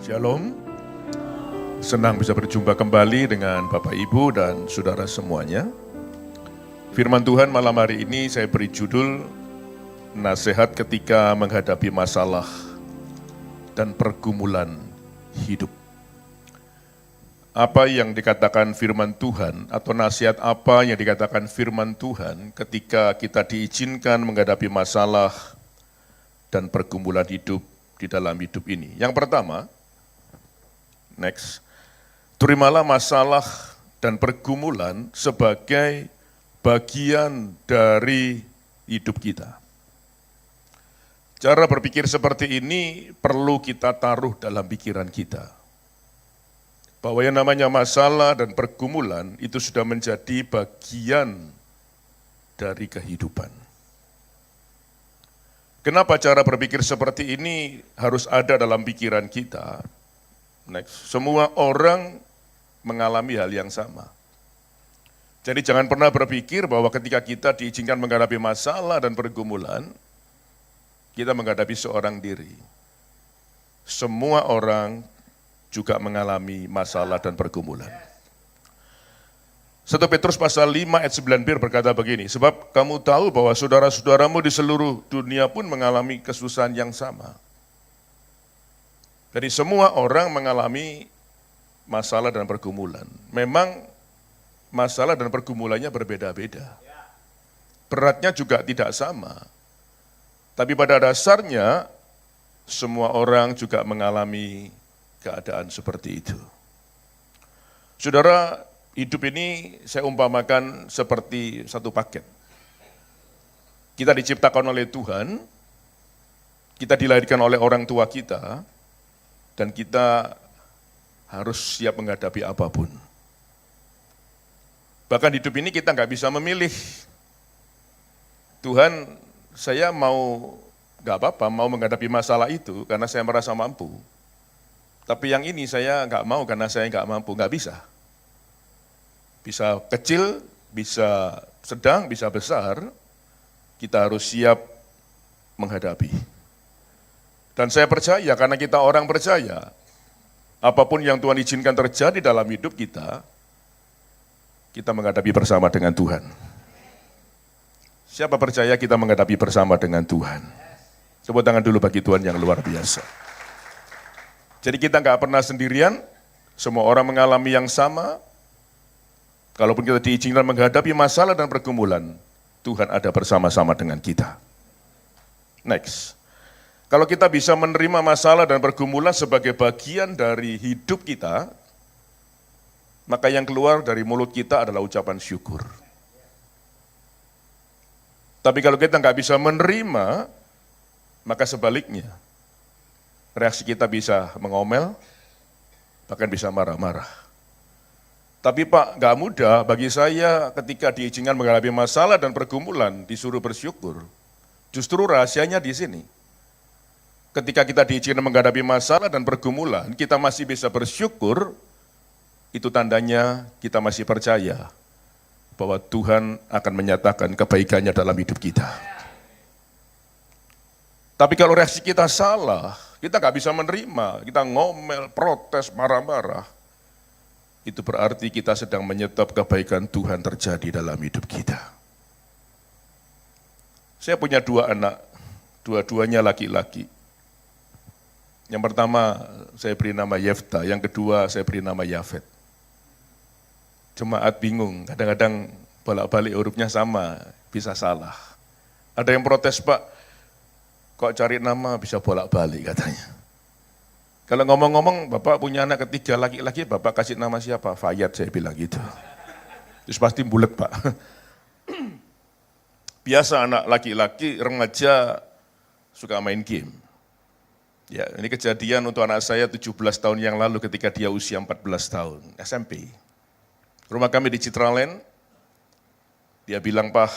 Shalom, senang bisa berjumpa kembali dengan Bapak Ibu dan Saudara semuanya. Firman Tuhan malam hari ini saya beri judul Nasihat ketika menghadapi masalah dan pergumulan hidup. Apa yang dikatakan firman Tuhan atau nasihat apa yang dikatakan firman Tuhan ketika kita diizinkan menghadapi masalah dan pergumulan hidup di dalam hidup ini. Yang pertama, next, terimalah masalah dan pergumulan sebagai bagian dari hidup kita. Cara berpikir seperti ini perlu kita taruh dalam pikiran kita. Bahwa yang namanya masalah dan pergumulan itu sudah menjadi bagian dari kehidupan. Kenapa cara berpikir seperti ini harus ada dalam pikiran kita? Next, semua orang mengalami hal yang sama. Jadi jangan pernah berpikir bahwa ketika kita diizinkan menghadapi masalah dan pergumulan, kita menghadapi seorang diri. Semua orang juga mengalami masalah dan pergumulan. 1 Petrus pasal 5 ayat 9b berkata begini, sebab kamu tahu bahwa saudara-saudaramu di seluruh dunia pun mengalami kesusahan yang sama. Jadi semua orang mengalami masalah dan pergumulan. Memang masalah dan pergumulannya berbeda-beda. Beratnya juga tidak sama. Tapi pada dasarnya semua orang juga mengalami keadaan seperti itu. Saudara, hidup ini saya umpamakan seperti satu paket. Kita diciptakan oleh Tuhan, kita dilahirkan oleh orang tua kita, dan kita harus siap menghadapi apapun. Bahkan hidup ini kita nggak bisa memilih. Tuhan, saya nggak apa-apa, mau menghadapi masalah itu karena saya merasa mampu. Tapi yang ini saya nggak mau karena saya nggak mampu, nggak bisa. Bisa kecil, bisa sedang, bisa besar, kita harus siap menghadapi. Dan saya percaya, karena kita orang percaya, apapun yang Tuhan izinkan terjadi dalam hidup kita, kita menghadapi bersama dengan Tuhan. Siapa percaya kita menghadapi bersama dengan Tuhan? Tepuk tangan dulu bagi Tuhan yang luar biasa. Jadi kita nggak pernah sendirian, semua orang mengalami yang sama. Kalaupun kita diizinkan menghadapi masalah dan pergumulan, Tuhan ada bersama-sama dengan kita. Next. Kalau kita bisa menerima masalah dan pergumulan sebagai bagian dari hidup kita, maka yang keluar dari mulut kita adalah ucapan syukur. Tapi kalau kita nggak bisa menerima, maka sebaliknya, reaksi kita bisa mengomel, bahkan bisa marah-marah. Tapi Pak, nggak mudah bagi saya ketika diizinkan menghadapi masalah dan pergumulan, disuruh bersyukur. Justru rahasianya di sini. Ketika kita diizinkan menghadapi masalah dan pergumulan, kita masih bisa bersyukur, itu tandanya kita masih percaya bahwa Tuhan akan menyatakan kebaikannya dalam hidup kita. Tapi kalau reaksi kita salah, kita nggak bisa menerima, kita ngomel, protes, marah-marah, itu berarti kita sedang menyetop kebaikan Tuhan terjadi dalam hidup kita. Saya punya 2 anak, dua-duanya laki-laki. Yang pertama saya beri nama Yefta, yang kedua saya beri nama Yafet. Jemaat bingung, kadang-kadang bolak-balik hurufnya sama, bisa salah. Ada yang protes, Pak, kok cari nama bisa bolak-balik katanya. Kalau ngomong-ngomong, Bapak punya anak ketiga laki-laki, Bapak kasih nama siapa? Fayat, saya bilang gitu. Terus pasti bulet, Pak. Biasa anak laki-laki, remaja suka main game. Ya, ini kejadian untuk anak saya 17 tahun yang lalu ketika dia usia 14 tahun, SMP. Rumah kami di Citraland, dia bilang, Pak,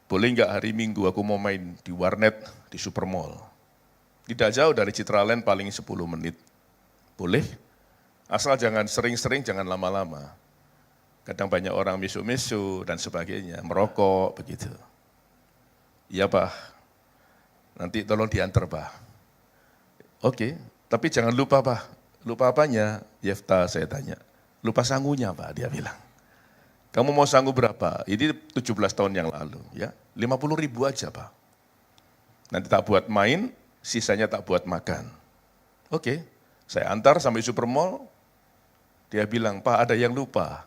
boleh nggak hari Minggu aku mau main di warnet di Supermall. Tidak jauh dari Citraland, paling 10 menit. Boleh, asal jangan sering-sering, jangan lama-lama. Kadang banyak orang misu-misu dan sebagainya, merokok, begitu. Iya Pak, nanti tolong diantar Pak. Oke, Tapi jangan lupa Pak, lupa apanya? Yefta saya tanya, lupa sangunya Pak, dia bilang. Kamu mau sanggup berapa? Ini 17 tahun yang lalu ya, 50.000 aja Pak. Nanti tak buat main, sisanya tak buat makan. Oke, saya antar sampai Supermall, dia bilang, Pak ada yang lupa.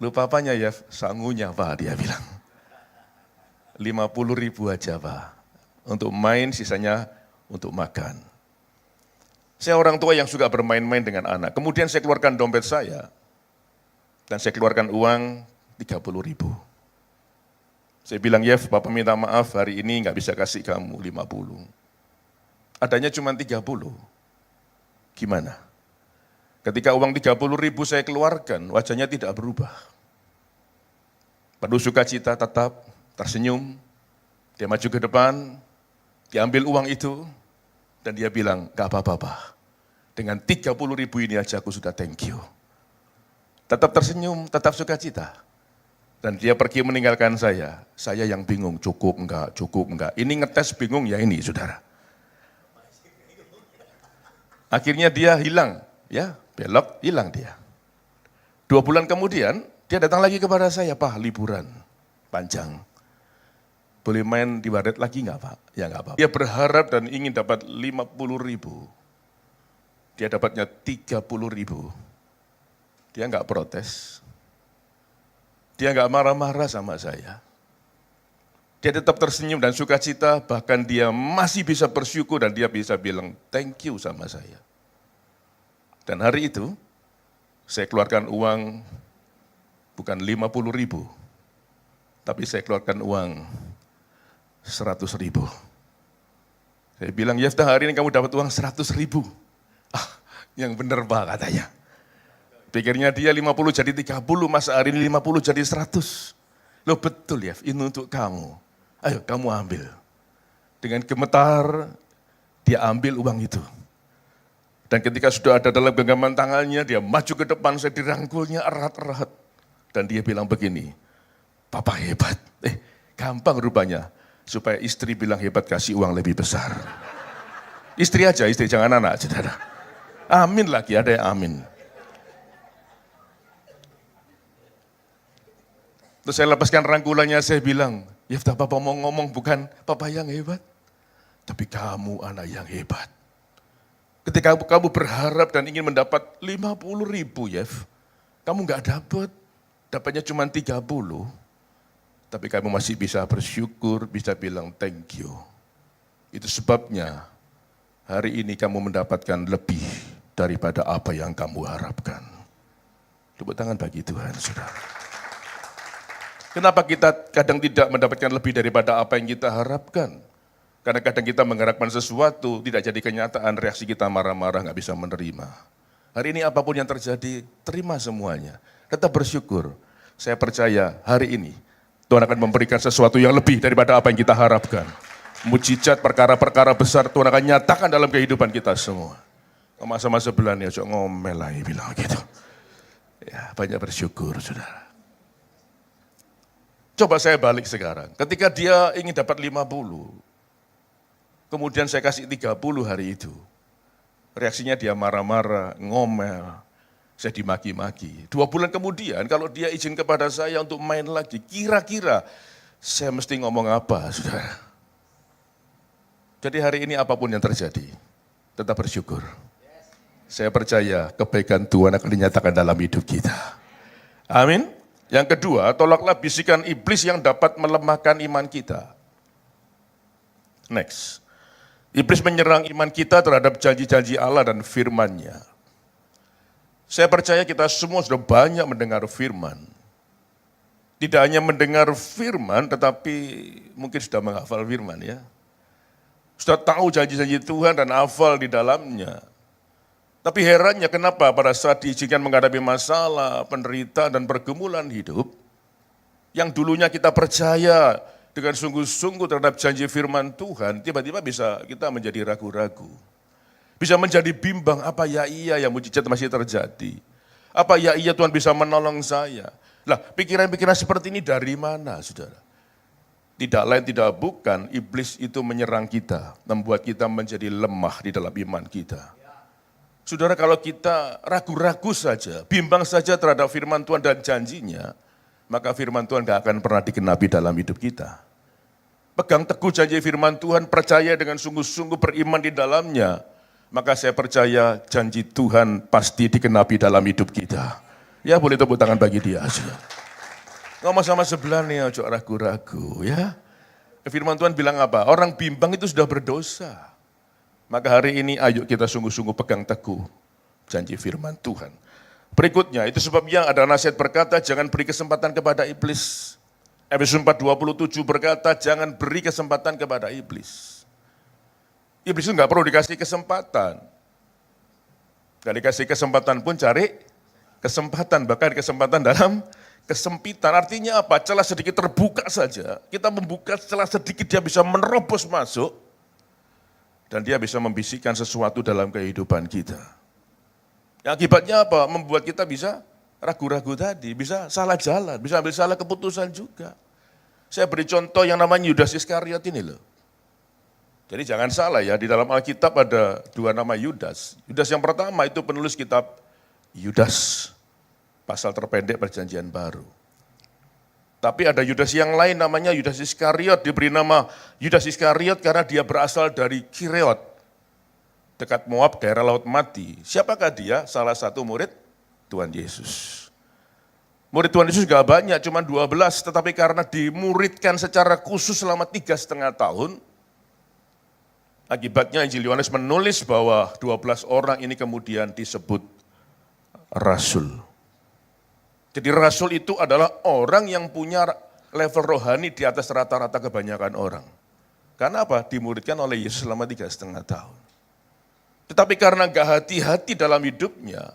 Lupa apanya ya? Sangunya Pak, dia bilang. 50.000 aja Pak, untuk main sisanya untuk makan. Saya orang tua yang suka bermain-main dengan anak, kemudian saya keluarkan dompet saya, dan saya keluarkan uang 30.000. Saya bilang, Yef, Bapak minta maaf hari ini nggak bisa kasih kamu 50. Adanya cuma 30. Gimana? Ketika uang 30.000 saya keluarkan, wajahnya tidak berubah. Penuh sukacita tetap, tersenyum, dia maju ke depan, diambil uang itu, dan dia bilang, gak apa-apa, dengan 30.000 ini aja aku sudah thank you. Tetap tersenyum, tetap sukacita. Dan dia pergi meninggalkan saya yang bingung, cukup enggak. Ini ngetes bingung ya ini saudara. Akhirnya dia hilang, ya belok, hilang dia. 2 bulan kemudian, dia datang lagi kepada saya, Pak liburan panjang. Boleh main di warnet lagi enggak Pak? Ya enggak apa-apa. Dia berharap dan ingin dapat 50.000. Dia dapatnya 30.000. Dia enggak protes. Dia enggak marah-marah sama saya. Dia tetap tersenyum dan sukacita, bahkan dia masih bisa bersyukur dan dia bisa bilang thank you sama saya. Dan hari itu, saya keluarkan uang bukan 50.000, tapi saya keluarkan uang 100.000. Saya bilang, Yefta hari ini kamu dapat uang 100.000. Ah, yang benar Pak katanya. Pikirnya dia 50 jadi 30, masa hari ini 50 jadi 100. Loh betul ya, ini untuk kamu. Ayo kamu ambil. Dengan gemetar, dia ambil uang itu. Dan ketika sudah ada dalam genggaman tangannya, dia maju ke depan, saya dirangkulnya erat-erat. Dan dia bilang begini, Papa hebat. Gampang rupanya. Supaya istri bilang hebat, kasih uang lebih besar. Istri aja, istri jangan anak, saudara. Amin lagi, ada yang amin. Terus saya lepaskan rangkulannya, saya bilang, Yefta Papa mau ngomong bukan Papa yang hebat, tapi kamu anak yang hebat. Ketika kamu berharap dan ingin mendapat 50.000 Yef, kamu nggak dapat, dapatnya cuma 30, tapi kamu masih bisa bersyukur, bisa bilang thank you. Itu sebabnya hari ini kamu mendapatkan lebih daripada apa yang kamu harapkan. Tepuk tangan bagi Tuhan, saudara. Kenapa kita kadang tidak mendapatkan lebih daripada apa yang kita harapkan? Karena kadang kita mengharapkan sesuatu, tidak jadi kenyataan, reaksi kita marah-marah, nggak bisa menerima. Hari ini apapun yang terjadi, terima semuanya. Tetap bersyukur. Saya percaya hari ini, Tuhan akan memberikan sesuatu yang lebih daripada apa yang kita harapkan. Mujizat, perkara-perkara besar, Tuhan akan nyatakan dalam kehidupan kita semua. Masa-masa sebelah nih, ngomel lagi bilang gitu. Ya, banyak bersyukur, saudara. Coba saya balik sekarang, ketika dia ingin dapat 50, kemudian saya kasih 30 hari itu. Reaksinya dia marah-marah, ngomel, saya dimaki-maki. 2 bulan kemudian kalau dia izin kepada saya untuk main lagi, kira-kira saya mesti ngomong apa, saudara? Jadi hari ini apapun yang terjadi, tetap bersyukur. Saya percaya kebaikan Tuhan akan dinyatakan dalam hidup kita. Amin. Yang kedua, tolaklah bisikan iblis yang dapat melemahkan iman kita. Next. Iblis menyerang iman kita terhadap janji-janji Allah dan firman-Nya. Saya percaya kita semua sudah banyak mendengar firman. Tidak hanya mendengar firman, tetapi mungkin sudah menghafal firman ya. Sudah tahu janji-janji Tuhan dan hafal di dalamnya. Tapi herannya kenapa pada saat diizinkan menghadapi masalah, penderitaan, dan pergumulan hidup, yang dulunya kita percaya dengan sungguh-sungguh terhadap janji firman Tuhan, tiba-tiba bisa kita menjadi ragu-ragu. Bisa menjadi bimbang, apa ya iya yang mujizat masih terjadi? Apa ya iya Tuhan bisa menolong saya? Lah pikiran-pikiran seperti ini dari mana saudara? Tidak lain tidak bukan, iblis itu menyerang kita, membuat kita menjadi lemah di dalam iman kita. Saudara, kalau kita ragu-ragu saja, bimbang saja terhadap firman Tuhan dan janjinya, maka firman Tuhan gak akan pernah digenapi dalam hidup kita. Pegang teguh janji firman Tuhan, percaya dengan sungguh-sungguh beriman di dalamnya, maka saya percaya janji Tuhan pasti digenapi dalam hidup kita. Ya, boleh tepuk tangan bagi dia aja. Ngomong sama sebelah nih, ojo ragu-ragu ya. Firman Tuhan bilang apa? Orang bimbang itu sudah berdosa. Maka hari ini ayo kita sungguh-sungguh pegang teguh janji firman Tuhan. Berikutnya, itu sebabnya ada nasihat berkata, jangan beri kesempatan kepada iblis. Efesus 4:27 berkata, jangan beri kesempatan kepada iblis. Iblis itu nggak perlu dikasih kesempatan. Gak dikasih kesempatan pun cari kesempatan, bahkan kesempatan dalam kesempitan. Artinya apa? Celah sedikit terbuka saja, kita membuka celah sedikit, dia bisa menerobos masuk, dan dia bisa membisikkan sesuatu dalam kehidupan kita. Yang akibatnya apa? Membuat kita bisa ragu-ragu tadi, bisa salah jalan, bisa ambil salah keputusan juga. Saya beri contoh yang namanya Yudas Iskariot ini loh. Jadi jangan salah ya, di dalam Alkitab ada dua nama Yudas. Yudas yang pertama itu penulis kitab Yudas, pasal terpendek Perjanjian Baru. Tapi ada Yudas yang lain namanya Yudas Iskariot, diberi nama Yudas Iskariot karena dia berasal dari Kireot, dekat Moab, daerah Laut Mati. Siapakah dia? Salah satu murid Tuhan Yesus. Murid Tuhan Yesus gak banyak, cuma 12, tetapi karena dimuridkan secara khusus selama 3,5 tahun, akibatnya Injil Yohanes menulis bahwa 12 orang ini kemudian disebut rasul. Jadi rasul itu adalah orang yang punya level rohani di atas rata-rata kebanyakan orang. Karena apa? Dimuridkan oleh Yesus selama 3,5 tahun. Tetapi karena gak hati-hati dalam hidupnya,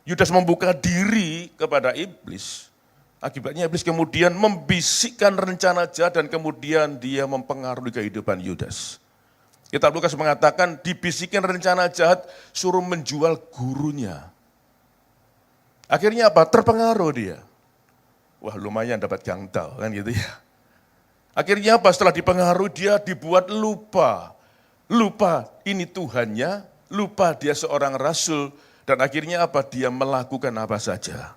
Yudas membuka diri kepada iblis. Akibatnya iblis kemudian membisikkan rencana jahat dan kemudian dia mempengaruhi kehidupan Yudas. Kitab Lukas mengatakan dibisikin rencana jahat suruh menjual gurunya. Akhirnya apa? Terpengaruh dia. Wah, lumayan dapat jangkau kan gitu ya. Akhirnya apa? Setelah dipengaruhi dia dibuat lupa. Lupa ini Tuhannya, lupa dia seorang rasul, dan akhirnya apa? Dia melakukan apa saja.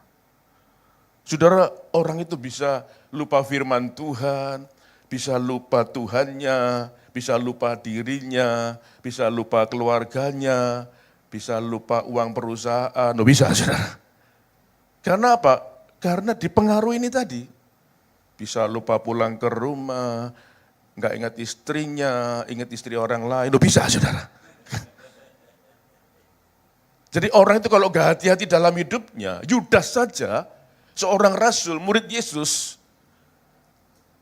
Saudara, orang itu bisa lupa firman Tuhan, bisa lupa Tuhannya, bisa lupa dirinya, bisa lupa keluarganya, bisa lupa uang perusahaan, bisa saudara. Karena apa? Karena dipengaruhi ini tadi. Bisa lupa pulang ke rumah, nggak ingat istrinya, ingat istri orang lain, bisa saudara. Jadi orang itu kalau nggak hati-hati dalam hidupnya, Yudas saja, seorang rasul, murid Yesus,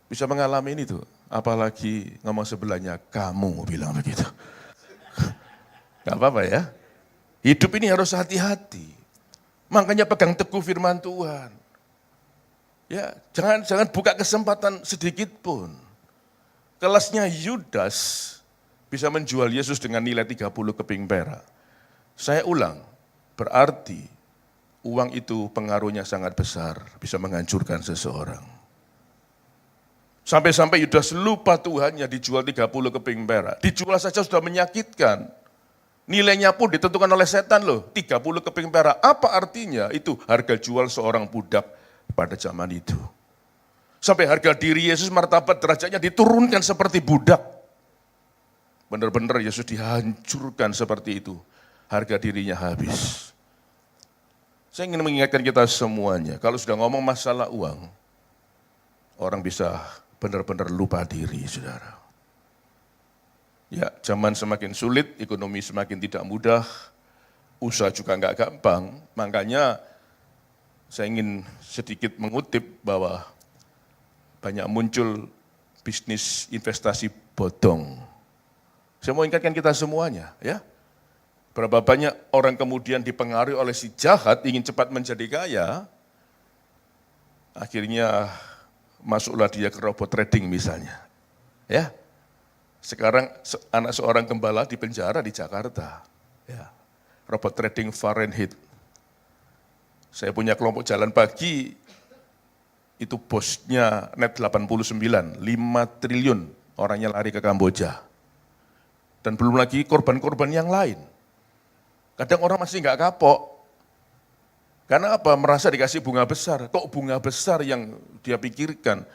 bisa mengalami ini tuh. Apalagi ngomong sebelahnya, kamu bilang begitu. Gak apa-apa ya. Hidup ini harus hati-hati. Makanya pegang teguh firman Tuhan. Ya, jangan buka kesempatan sedikit pun. Kelasnya Yudas bisa menjual Yesus dengan nilai 30 keping perak. Saya ulang, berarti uang itu pengaruhnya sangat besar, bisa menghancurkan seseorang. Sampai-sampai Yudas lupa Tuhannya, dijual 30 keping perak. Dijual saja sudah menyakitkan. Nilainya pun ditentukan oleh setan loh, 30 keping perak. Apa artinya? Itu harga jual seorang budak pada zaman itu. Sampai harga diri Yesus, martabat derajatnya diturunkan seperti budak. Benar-benar Yesus dihancurkan seperti itu. Harga dirinya habis. Saya ingin mengingatkan kita semuanya, kalau sudah ngomong masalah uang, orang bisa benar-benar lupa diri, saudara. Ya, zaman semakin sulit, ekonomi semakin tidak mudah, usaha juga nggak gampang. Makanya saya ingin sedikit mengutip bahwa banyak muncul bisnis investasi bodong. Saya mau ingatkan kita semuanya, ya. Berapa banyak orang kemudian dipengaruhi oleh si jahat ingin cepat menjadi kaya, akhirnya masuklah dia ke robot trading misalnya, ya. Sekarang anak seorang gembala di penjara di Jakarta. Ya. Robot trading Fahrenheit. Saya punya kelompok jalan pagi, itu bosnya net 89, 5 triliun orangnya lari ke Kamboja. Dan belum lagi korban-korban yang lain. Kadang orang masih nggak kapok. Karena apa? Merasa dikasih bunga besar. Kok bunga besar yang dia pikirkan?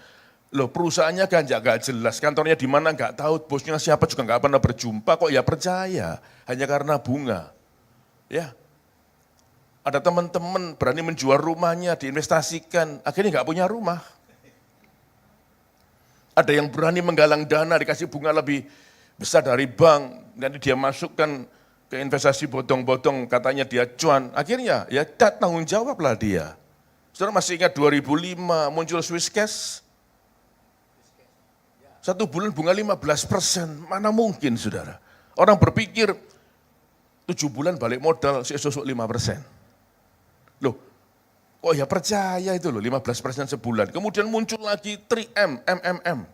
Loh, perusahaannya kan nggak jelas, kantornya di mana nggak tahu, bosnya siapa juga nggak pernah berjumpa, kok ya percaya hanya karena bunga. Ya, ada teman-teman berani menjual rumahnya, diinvestasikan, akhirnya nggak punya rumah. Ada yang berani menggalang dana, dikasih bunga lebih besar dari bank, nanti dia masukkan ke investasi bodong-bodong, katanya dia cuan, akhirnya ya tanggung jawablah dia. Saudara masih ingat 2005 muncul Swiss Cash? 1 bulan bunga 15%, mana mungkin saudara. Orang berpikir 7 bulan balik modal, sesosok 5%. Loh, kok ya percaya itu loh 15% sebulan. Kemudian muncul lagi 3M, MMM.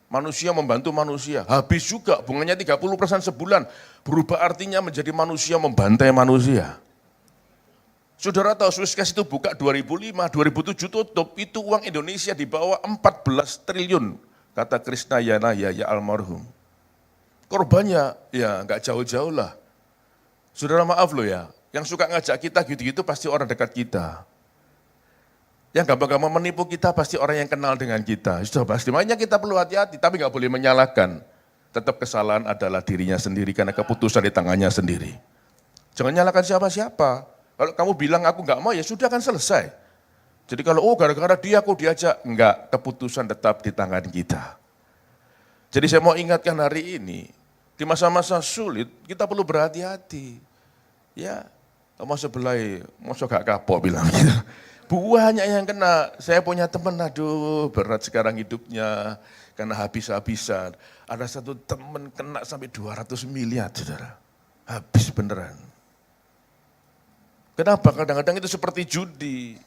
Manusia membantu manusia, habis juga bunganya 30% sebulan. Berubah artinya menjadi manusia membantai manusia. Saudara tahu Swiss Cash itu buka 2005, 2007 tutup, itu uang Indonesia di bawah 14 triliun. Kata Krishna Yanaya, ya almarhum. Korbannya ya nggak jauh-jauh lah. Saudara maaf loh ya, yang suka ngajak kita gitu-gitu pasti orang dekat kita. Yang gampang-gampang menipu kita pasti orang yang kenal dengan kita. Sudah pasti, makanya kita perlu hati-hati, tapi nggak boleh menyalahkan. Tetap kesalahan adalah dirinya sendiri karena keputusan di tangannya sendiri. Jangan nyalahkan siapa-siapa. Kalau kamu bilang aku nggak mau ya sudah kan selesai. Jadi kalau gara-gara dia aku diajak, enggak, keputusan tetap di tangan kita. Jadi saya mau ingatkan hari ini, di masa-masa sulit kita perlu berhati-hati. Ya, kamu sebelah, masa gak kapok bilang gitu. Banyak yang kena, saya punya teman, aduh berat sekarang hidupnya, karena habis-habisan. Ada satu teman kena sampai 200 miliar, saudara. Habis beneran. Kenapa? Kadang-kadang itu seperti judi.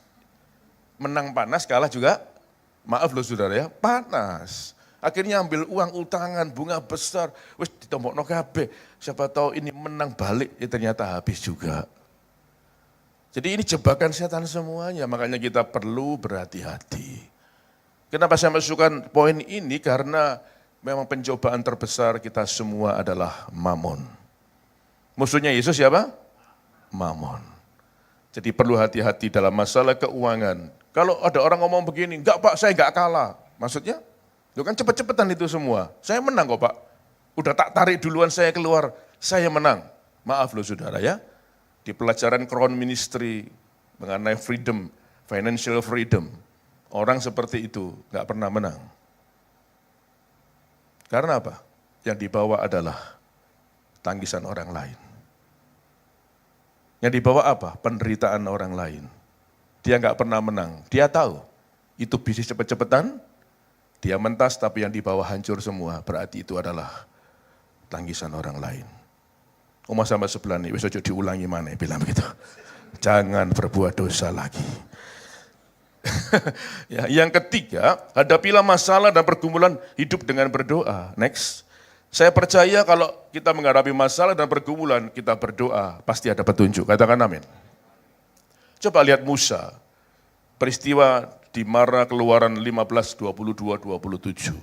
Menang panas, kalah juga, maaf loh saudara ya, panas. Akhirnya ambil uang utangan, bunga besar, wis ditombokno kabeh. Siapa tahu ini menang balik, ya ternyata habis juga. Jadi ini jebakan setan semuanya, makanya kita perlu berhati-hati. Kenapa saya masukkan poin ini? Karena memang pencobaan terbesar kita semua adalah mamon. Musuhnya Yesus siapa? Mamon. Jadi perlu hati-hati dalam masalah keuangan. Kalau ada orang ngomong begini, enggak Pak, saya enggak kalah. Maksudnya, itu kan cepet-cepetan itu semua. Saya menang kok Pak. Udah tak tarik duluan saya keluar, saya menang. Maaf loh saudara ya. Di pelajaran Crown Ministry mengenai freedom, financial freedom. Orang seperti itu enggak pernah menang. Karena apa? Yang dibawa adalah tangisan orang lain. Yang dibawa apa? Penderitaan orang lain. Dia nggak pernah menang. Dia tahu itu bisnis cepet-cepetan, dia mentas tapi yang dibawa hancur semua. Berarti itu adalah tangisan orang lain. Oma sama sebelah nih, wis ojo diulangi mana, bilang begitu. Jangan berbuat dosa lagi. Ya, yang ketiga, hadapilah masalah dan pergumulan hidup dengan berdoa. Next. Saya percaya kalau kita menghadapi masalah dan pergumulan, kita berdoa, pasti ada petunjuk. Katakan amin. Coba lihat Musa, peristiwa di Mara Keluaran 15, 22, 27.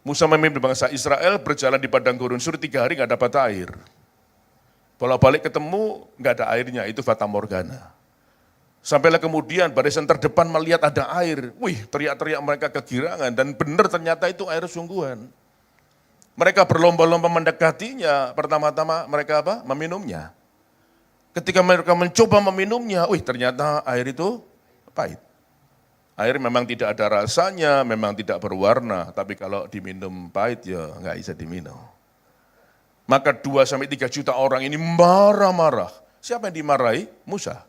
Musa memimpin bangsa Israel berjalan di padang gurun sur 3 hari nggak dapat air. Bolak-balik ketemu nggak ada airnya, itu fata morgana. Sampailah kemudian barisan terdepan melihat ada air. Wih, teriak-teriak mereka kegirangan dan benar ternyata itu air sungguhan. Mereka berlomba-lomba mendekatinya, pertama-tama mereka apa? Meminumnya. Ketika mereka mencoba meminumnya, wih ternyata air itu pahit. Air memang tidak ada rasanya, memang tidak berwarna, tapi kalau diminum pahit ya nggak bisa diminum. Maka 2-3 juta orang ini marah-marah. Siapa yang dimarahi? Musa.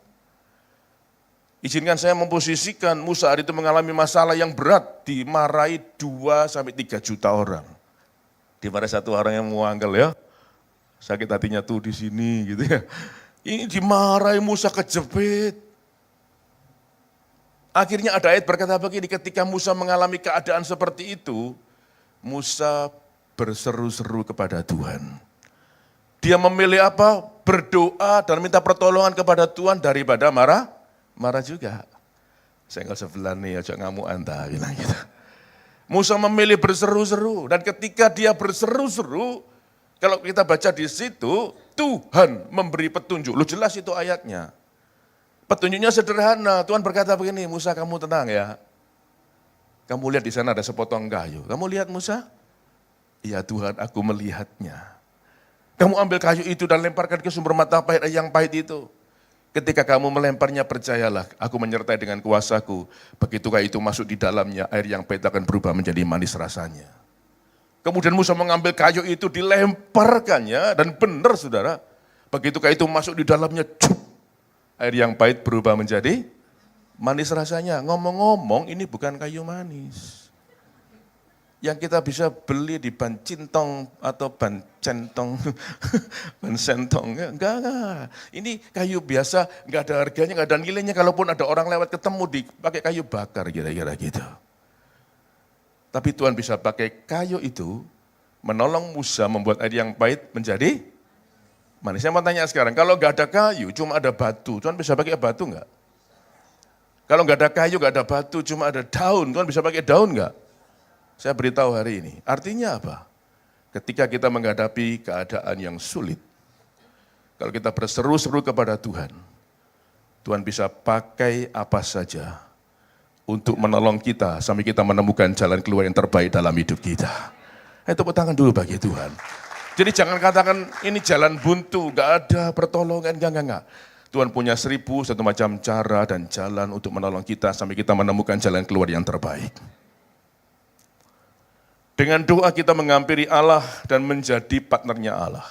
Izinkan saya memposisikan Musa hari itu mengalami masalah yang berat, dimarahi 2-3 juta orang. Dimarahi satu orang yang muangkel ya, sakit hatinya tuh di sini gitu ya. Ini dimarahi Musa kejepit. Akhirnya ada ayat berkata begini, ketika Musa mengalami keadaan seperti itu, Musa berseru-seru kepada Tuhan. Dia memilih apa? Berdoa dan minta pertolongan kepada Tuhan daripada marah juga. Saya nggak sebelah nih, aja ngamuk anta, bilang gitu. Musa memilih berseru-seru, dan ketika dia berseru-seru, kalau kita baca di situ, Tuhan memberi petunjuk. Lu jelas itu ayatnya. Petunjuknya sederhana, Tuhan berkata begini, Musa kamu tenang ya. Kamu lihat di sana ada sepotong kayu. Kamu lihat Musa? Iya Tuhan, aku melihatnya. Kamu ambil kayu itu dan lemparkan ke sumber mata pahit yang pahit itu. Ketika kamu melemparnya, percayalah, aku menyertai dengan kuasaku. Begitu kayu itu masuk di dalamnya, air yang pahit akan berubah menjadi manis rasanya. Kemudian Musa mengambil kayu itu, dilemparkannya, dan benar saudara. Begitu kayu itu masuk di dalamnya, air yang pahit berubah menjadi manis rasanya. Ngomong-ngomong, ini bukan kayu manis. Yang kita bisa beli di ban cintong atau ban centong, ban sentong, enggak. Ini kayu biasa, enggak ada harganya, enggak ada nilainya. Kalaupun ada orang lewat ketemu dipakai kayu bakar kira-kira gitu. Tapi Tuhan bisa pakai kayu itu menolong Musa membuat air yang pahit menjadi manis. Saya mau tanya sekarang, kalau enggak ada kayu, cuma ada batu, Tuhan bisa pakai batu enggak? Kalau enggak ada kayu, enggak ada batu, cuma ada daun, Tuhan bisa pakai daun enggak? Saya beritahu hari ini, artinya apa? Ketika kita menghadapi keadaan yang sulit, kalau kita berseru-seru kepada Tuhan, Tuhan bisa pakai apa saja untuk menolong kita sampai kita menemukan jalan keluar yang terbaik dalam hidup kita. Tepuk tangan dulu bagi Tuhan. Jadi jangan katakan ini jalan buntu, gak ada pertolongan, enggak. Tuhan punya 1001 macam cara dan jalan untuk menolong kita sampai kita menemukan jalan keluar yang terbaik. Dengan doa kita menghampiri Allah dan menjadi partnernya Allah.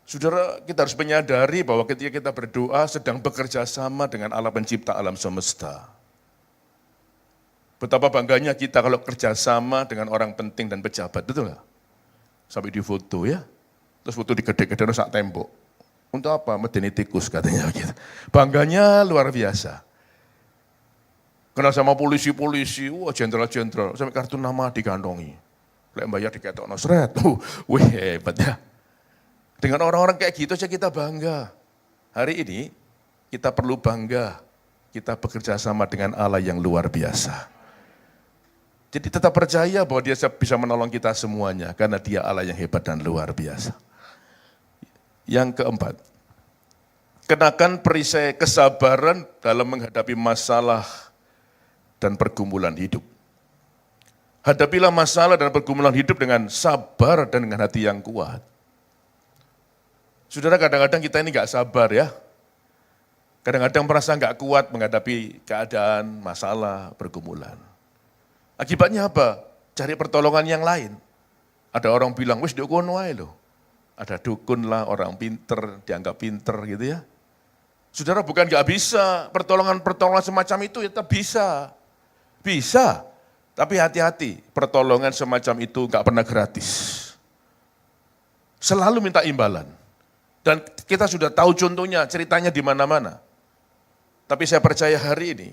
Saudara, kita harus menyadari bahwa ketika kita berdoa sedang bekerja sama dengan Allah pencipta alam semesta. Betapa bangganya kita kalau kerja sama dengan orang penting dan pejabat, betul nggak? Sampai di foto ya, terus foto digede-gede sak tembok. Untuk apa? Medeni tikus katanya begitu. Bangganya luar biasa. Kenal sama polisi-polisi, wah jenderal-jenderal, sampai kartu nama digantongi. Lek bayar diketokno sret, wih hebat ya. Dengan orang-orang kayak gitu aja kita bangga. Hari ini kita perlu bangga, kita bekerja sama dengan Allah yang luar biasa. Jadi tetap percaya bahwa dia bisa menolong kita semuanya, karena dia Allah yang hebat dan luar biasa. Yang keempat, kenakan perisai kesabaran dalam menghadapi masalah dan pergumulan hidup. Hadapilah masalah dan pergumulan hidup dengan sabar dan dengan hati yang kuat. Saudara, kadang-kadang kita ini gak sabar ya. Kadang-kadang merasa gak kuat menghadapi keadaan, masalah, pergumulan. Akibatnya apa? Cari pertolongan yang lain. Ada orang bilang, wis dukun wae loh. Ada dukun lah, orang pinter, dianggap pinter gitu ya. Saudara, bukan gak bisa, pertolongan-pertolongan semacam itu ya tetap bisa. Bisa, tapi hati-hati, pertolongan semacam itu gak pernah gratis. Selalu minta imbalan. Dan kita sudah tahu contohnya, ceritanya di mana-mana. Tapi saya percaya hari ini,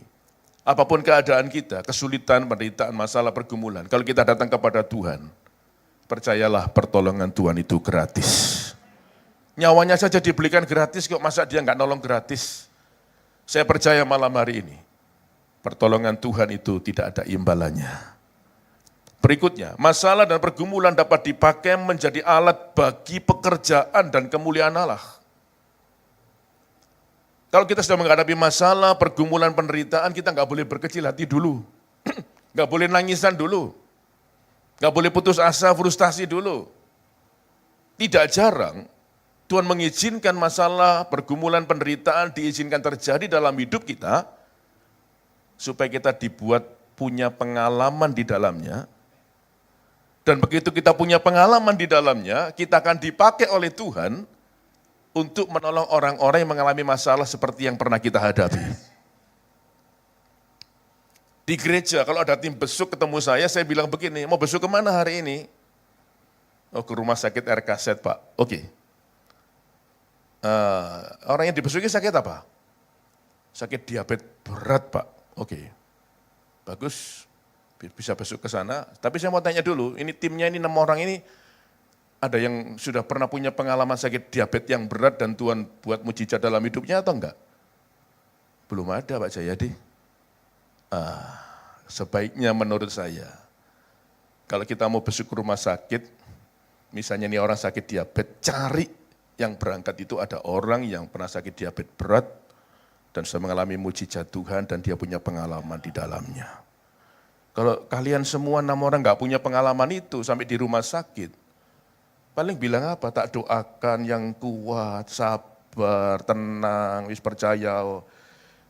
apapun keadaan kita, kesulitan, penderitaan, masalah, pergumulan, kalau kita datang kepada Tuhan, percayalah pertolongan Tuhan itu gratis. Nyawanya saja dibelikan gratis kok, masa dia nggak nolong gratis? Saya percaya malam hari ini, pertolongan Tuhan itu tidak ada imbalannya. Berikutnya, masalah dan pergumulan dapat dipakai menjadi alat bagi pekerjaan dan kemuliaan Allah. Kalau kita sedang menghadapi masalah, pergumulan, penderitaan, kita nggak boleh berkecil hati dulu. Nggak boleh nangisan dulu. Nggak boleh putus asa, frustasi dulu. Tidak jarang, Tuhan mengizinkan masalah, pergumulan, penderitaan diizinkan terjadi dalam hidup kita, supaya kita dibuat punya pengalaman di dalamnya, dan begitu kita punya pengalaman di dalamnya, kita akan dipakai oleh Tuhan untuk menolong orang-orang yang mengalami masalah seperti yang pernah kita hadapi. Di gereja, kalau ada tim besuk ketemu saya bilang begini, mau besuk kemana hari ini? Oh, ke rumah sakit RKZ Pak, oke. Orang yang dibesuki sakit apa? Sakit diabetes berat Pak. Oke, bagus, bisa besok ke sana. Tapi saya mau tanya dulu, ini timnya ini 6 orang ini, ada yang sudah pernah punya pengalaman sakit diabetes yang berat dan Tuhan buat mujizat dalam hidupnya atau enggak? Belum ada Pak Jayadi. Sebaiknya menurut saya, kalau kita mau besuk rumah sakit, misalnya ini orang sakit diabetes, cari yang berangkat itu ada orang yang pernah sakit diabetes berat, dan sudah mengalami mujizat Tuhan, dan dia punya pengalaman di dalamnya. Kalau kalian semua 6 orang nggak punya pengalaman itu sampai di rumah sakit, paling bilang apa? Tak doakan yang kuat, sabar, tenang, wis percaya.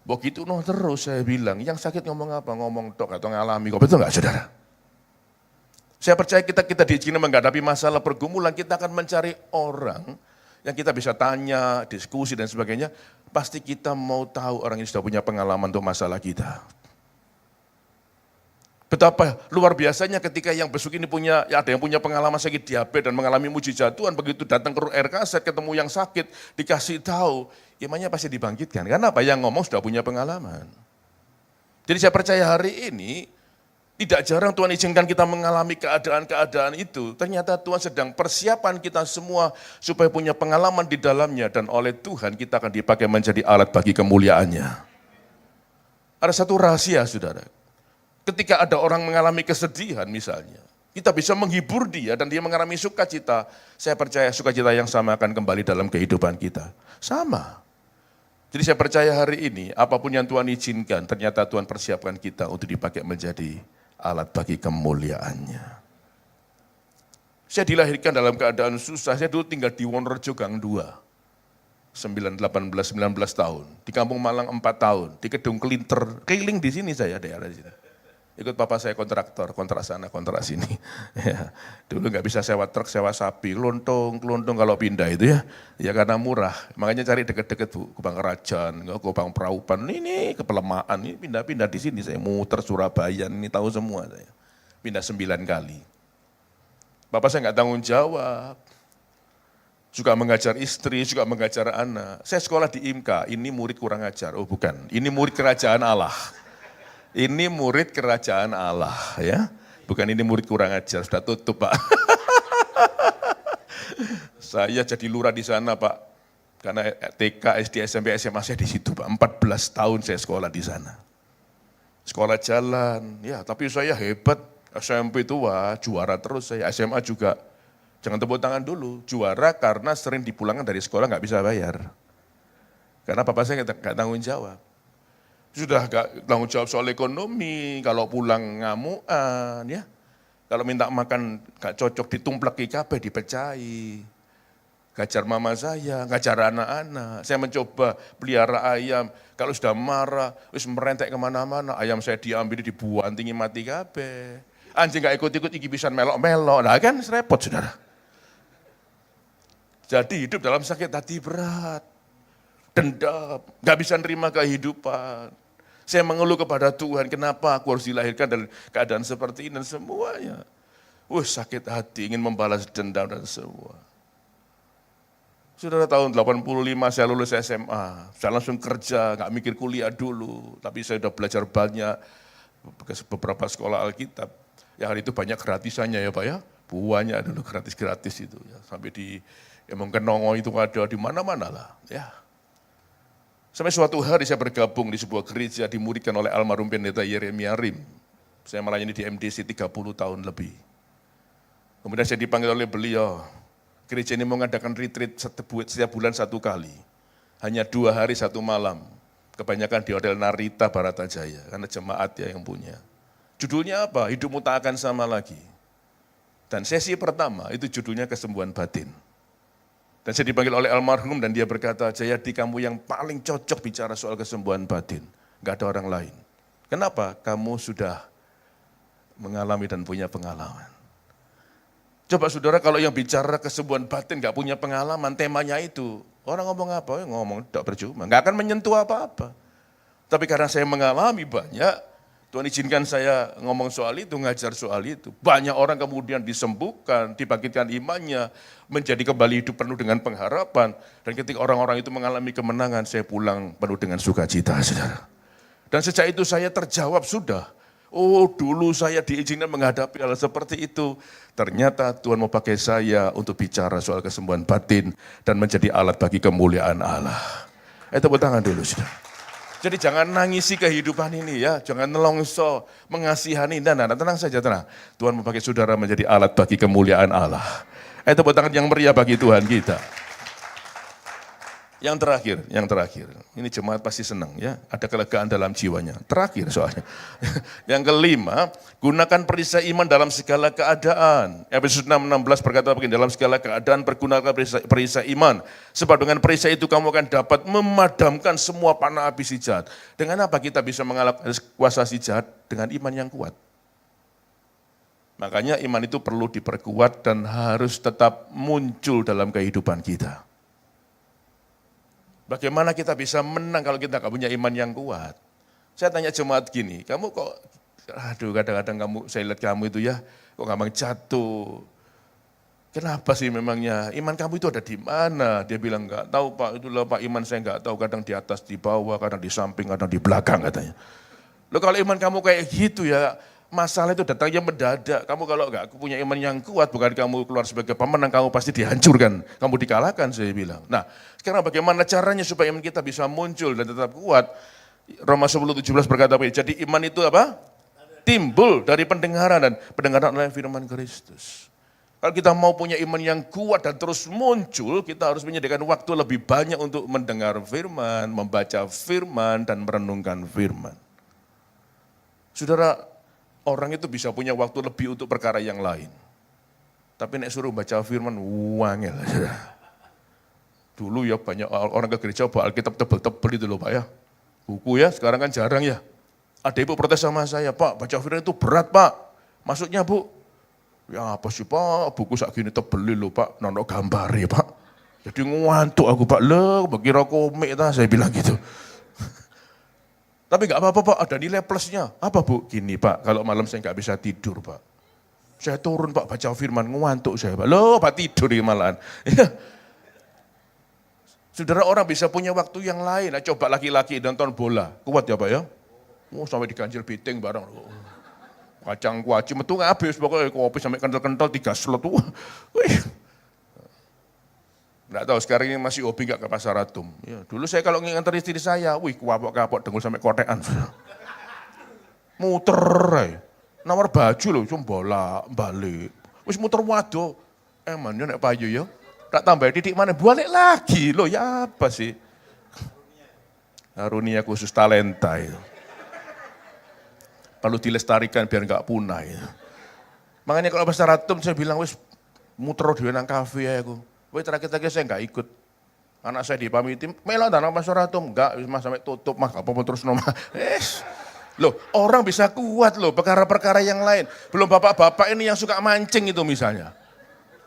Begitu terus saya bilang, yang sakit ngomong apa? Ngomong dok atau ngalami, kok betul nggak saudara? Saya percaya kita diizinkan menghadapi masalah pergumulan, kita akan mencari orang yang kita bisa tanya, diskusi dan sebagainya. Pasti kita mau tahu orang ini sudah punya pengalaman untuk masalah kita. Betapa luar biasanya ketika yang besuk ini punya, ya ada yang punya pengalaman sakit diabetes dan mengalami mujizat Tuhan, begitu datang ke RKZ ketemu yang sakit, dikasih tahu, imannya pasti dibangkitkan. Karena apa? Yang ngomong sudah punya pengalaman. Jadi saya percaya hari ini, tidak jarang Tuhan izinkan kita mengalami keadaan-keadaan itu. Ternyata Tuhan sedang persiapan kita semua supaya punya pengalaman di dalamnya. Dan oleh Tuhan kita akan dipakai menjadi alat bagi kemuliaannya. Ada satu rahasia saudara. Ketika ada orang mengalami kesedihan misalnya, kita bisa menghibur dia dan dia mengalami sukacita. Saya percaya sukacita yang sama akan kembali dalam kehidupan kita. Sama. Jadi saya percaya hari ini apapun yang Tuhan izinkan, ternyata Tuhan persiapkan kita untuk dipakai menjadi alat bagi kemuliaannya. Saya dilahirkan dalam keadaan susah, saya dulu tinggal di Wonorejo Gang 2. 19 tahun, di Kampung Malang 4 tahun, di Kedung Kelinter, keliling di sini saya, daerah sini. Ikut papa saya kontraktor, kontrak sana, kontrak sini. Ya, dulu nggak bisa sewa truk, sewa sapi, keluntung kalau pindah itu ya. Ya karena murah, makanya cari deket-deket Bu, ke Bangkarajan, ke Bang Praupan, ini ke Pelemahan, ini pindah-pindah di sini, saya muter Surabaya, ini tahu semua saya. Pindah 9 kali. Bapak saya nggak tanggung jawab, juga mengajar istri, juga mengajar anak. Saya sekolah di IMKA, ini murid kurang ajar, oh bukan, ini murid kerajaan Allah. Ini murid kerajaan Allah ya, bukan ini murid kurang ajar, sudah tutup Pak. Saya jadi lurah di sana Pak, karena TK, SD, SMP, SMA saya di situ Pak, 14 tahun saya sekolah di sana. Sekolah jalan, ya tapi saya hebat, SMP itu wah juara terus saya, SMA juga. Jangan tepuk tangan dulu, juara karena sering dipulangkan dari sekolah nggak bisa bayar. Karena papa saya nggak tanggung jawab. Sudah gak tanggung jawab soal ekonomi, kalau pulang ngamuan ya. Kalau minta makan gak cocok ditumplek IKB, dipecahi. Ngajar mama saya, ngajar anak-anak. Saya mencoba pelihara ayam, kalau sudah marah, wis merentek kemana-mana, ayam saya diambil, dibuang, tinggi mati kabeh. Anjing gak ikut-ikut, iki bisa melok-melok, nah kan repot saudara. Jadi hidup dalam sakit hati berat, dendam, gak bisa nerima kehidupan. Saya mengeluh kepada Tuhan, kenapa aku harus dilahirkan dalam keadaan seperti ini dan semuanya. Sakit hati, ingin membalas dendam dan semua. Saudara tahun 85 saya lulus SMA, saya langsung kerja, gak mikir kuliah dulu. Tapi saya sudah belajar banyak ke beberapa sekolah Alkitab. Ya hari itu banyak gratisannya ya Pak ya, banyak dulu gratis-gratis itu. Ya. Sampai di Emong Kenongo itu ada di mana-mana lah. Ya. Sampai suatu hari saya bergabung di sebuah gereja dimuridkan oleh almarhum pendeta Yeremia Rim. Saya melayani di MDC 30 tahun lebih. Kemudian saya dipanggil oleh beliau, gereja ini mengadakan retreat setiap bulan 1 kali. Hanya 2 hari 1 malam. Kebanyakan di Hotel Narita Baratajaya, karena jemaat ya yang punya. Judulnya apa? Hidupmu tak akan sama lagi. Dan sesi pertama itu judulnya kesembuhan batin. Dan saya dipanggil oleh almarhum dan dia berkata, Jayadi kamu yang paling cocok bicara soal kesembuhan batin. Gak ada orang lain. Kenapa? Kamu sudah mengalami dan punya pengalaman. Coba saudara kalau yang bicara kesembuhan batin gak punya pengalaman, temanya itu. Orang ngomong apa? Ngomong tidak percuma. Gak akan menyentuh apa-apa. Tapi karena saya mengalami banyak, Tuhan izinkan saya ngomong soal itu, ngajar soal itu. Banyak orang kemudian disembuhkan, dibangkitkan imannya, menjadi kembali hidup penuh dengan pengharapan. Dan ketika orang-orang itu mengalami kemenangan, saya pulang penuh dengan sukacita, saudara. Dan sejak itu saya terjawab sudah. Oh dulu saya diizinkan menghadapi hal seperti itu. Ternyata Tuhan mau pakai saya untuk bicara soal kesembuhan batin dan menjadi alat bagi kemuliaan Allah. Tepuk tangan dulu, saudara. Jadi jangan nangisi kehidupan ini ya, jangan nelongso, mengasihani. Nah, tenang saja, tenang. Tuhan memakai saudara menjadi alat bagi kemuliaan Allah. Tepuk tangan yang meriah bagi Tuhan kita. Yang terakhir. Ini jemaat pasti senang ya, ada kelegaan dalam jiwanya. Terakhir soalnya. Yang kelima, gunakan perisai iman dalam segala keadaan. Efesus 6:16 berkata begini, dalam segala keadaan pergunakan perisai iman. Sebab dengan perisai itu kamu akan dapat memadamkan semua panah api si jahat. Dengan apa kita bisa mengalahkan kuasa si jahat? Dengan iman yang kuat. Makanya iman itu perlu diperkuat dan harus tetap muncul dalam kehidupan kita. Bagaimana kita bisa menang kalau kita nggak punya iman yang kuat? Saya tanya jemaat gini, kamu kok, kadang-kadang saya lihat kamu itu ya, kok gampang jatuh. Kenapa sih memangnya? Iman kamu itu ada di mana? Dia bilang nggak tahu Pak, itulah Pak iman saya nggak tahu, kadang di atas, di bawah, kadang di samping, kadang di belakang katanya. Loh kalau iman kamu kayak gitu ya, masalah itu datangnya mendadak. Kamu kalau nggak punya iman yang kuat, bukan kamu keluar sebagai pemenang, kamu pasti dihancurkan. Kamu dikalahkan, saya bilang. Nah, sekarang bagaimana caranya supaya iman kita bisa muncul dan tetap kuat? Roma 10:17 berkata, jadi iman itu apa? Timbul dari pendengaran, dan pendengaran oleh firman Kristus. Kalau kita mau punya iman yang kuat dan terus muncul, kita harus menyediakan waktu lebih banyak untuk mendengar firman, membaca firman, dan merenungkan firman. Saudara, orang itu bisa punya waktu lebih untuk perkara yang lain. Tapi nek suruh baca firman, wangel. Dulu ya banyak orang ke gereja bawa Alkitab tebel-tebel itu loh Pak ya. Buku ya, sekarang kan jarang ya. Ada ibu protes sama saya, Pak baca firman itu berat Pak. Maksudnya Bu? Ya apa sih Pak, buku segini tebel loh Pak, nono gambar ya Pak. Jadi ngantuk aku Pak, kira komik ta, saya bilang gitu. Tapi nggak apa-apa Pak, ada nilai plusnya. Apa Bu? Gini Pak, kalau malam saya nggak bisa tidur Pak. Saya turun Pak, baca firman, ngantuk saya Pak. Pak tidur di malahan. Saudara, orang bisa punya waktu yang lain. Nah, coba laki-laki nonton bola, kuat ya Pak ya? Sampai diganjil biting bareng. Kacang kuaci, metu habis, pokoknya kopi sampai kental-kental 3 slot. Nggak tahu sekarang ini masih hobi nggak ke pasar Atum. Ya, dulu saya kalau nganter istri saya, kuapok-kapok dengul sampai kotean. Muter, nawar baju loh, cuma bola balik. Wis muter waduh, emangnya nek payu ya. Tak tambah titik mana, balik lagi loh, ya apa sih? Karunia khusus talenta itu. Perlu dilestarikan biar nggak punah ya. Makanya kalau pasar Atum saya bilang wis muter di nang kafe ya aku. Terakhir-terakhir saya nggak ikut. Anak saya dipamitin, melo tanah pasar Atum, enggak, mas sampai tutup, mah apa terus nomah. Loh, orang bisa kuat loh, perkara-perkara yang lain. Belum bapak-bapak ini yang suka mancing itu misalnya.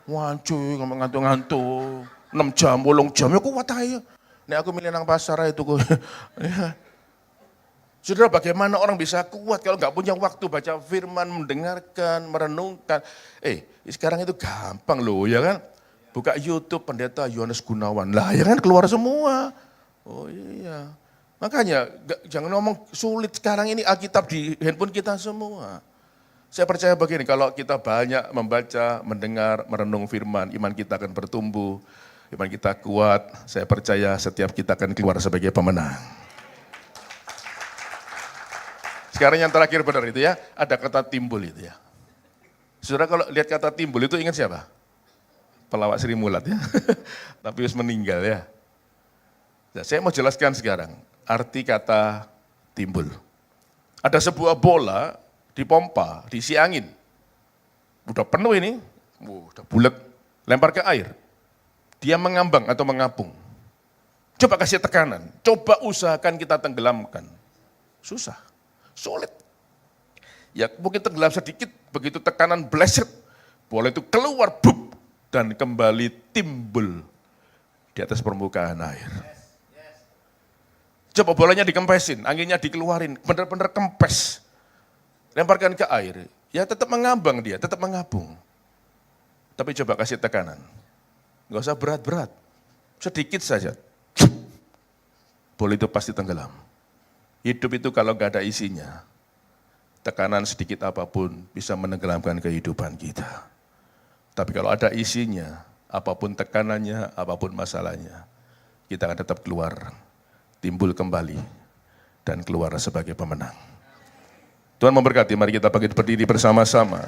Wancing, ngantuk-ngantuk, 6 jam, 8 jam, ya kuat aja. Nek aku milih nang pasar itu kok. Saudara, bagaimana orang bisa kuat kalau nggak punya waktu baca firman, mendengarkan, merenungkan. Sekarang itu gampang loh, ya kan? Buka YouTube Pendeta Yohanes Gunawan, lah ya kan keluar semua. Oh iya, makanya jangan ngomong sulit sekarang ini, Alkitab di handphone kita semua. Saya percaya begini, kalau kita banyak membaca, mendengar, merenung firman, iman kita akan bertumbuh, iman kita kuat, saya percaya setiap kita akan keluar sebagai pemenang. Sekarang yang terakhir benar itu ya, ada kata timbul itu ya. Saudara kalau lihat kata timbul itu ingat siapa? Pelawak Sri Mulat ya, tapi harus meninggal ya. Nah, saya mau jelaskan sekarang, arti kata timbul. Ada sebuah bola dipompa, diisi angin. Udah penuh ini, udah bulat, lempar ke air. Dia mengambang atau mengapung. Coba kasih tekanan, coba usahakan kita tenggelamkan. Susah, sulit. Ya mungkin tenggelam sedikit, begitu tekanan bleset, bola itu keluar, buk, dan kembali timbul di atas permukaan air. Coba bolanya dikempesin, anginnya dikeluarin, benar-benar kempes. Lemparkan ke air, ya tetap mengambang dia, tetap mengapung. Tapi coba kasih tekanan, nggak usah berat-berat, sedikit saja. Bola itu pasti tenggelam. Hidup itu kalau nggak ada isinya, tekanan sedikit apapun bisa menenggelamkan kehidupan kita. Tapi kalau ada isinya, apapun tekanannya, apapun masalahnya, kita akan tetap keluar, timbul kembali, dan keluar sebagai pemenang. Tuhan memberkati, mari kita bangkit berdiri bersama-sama.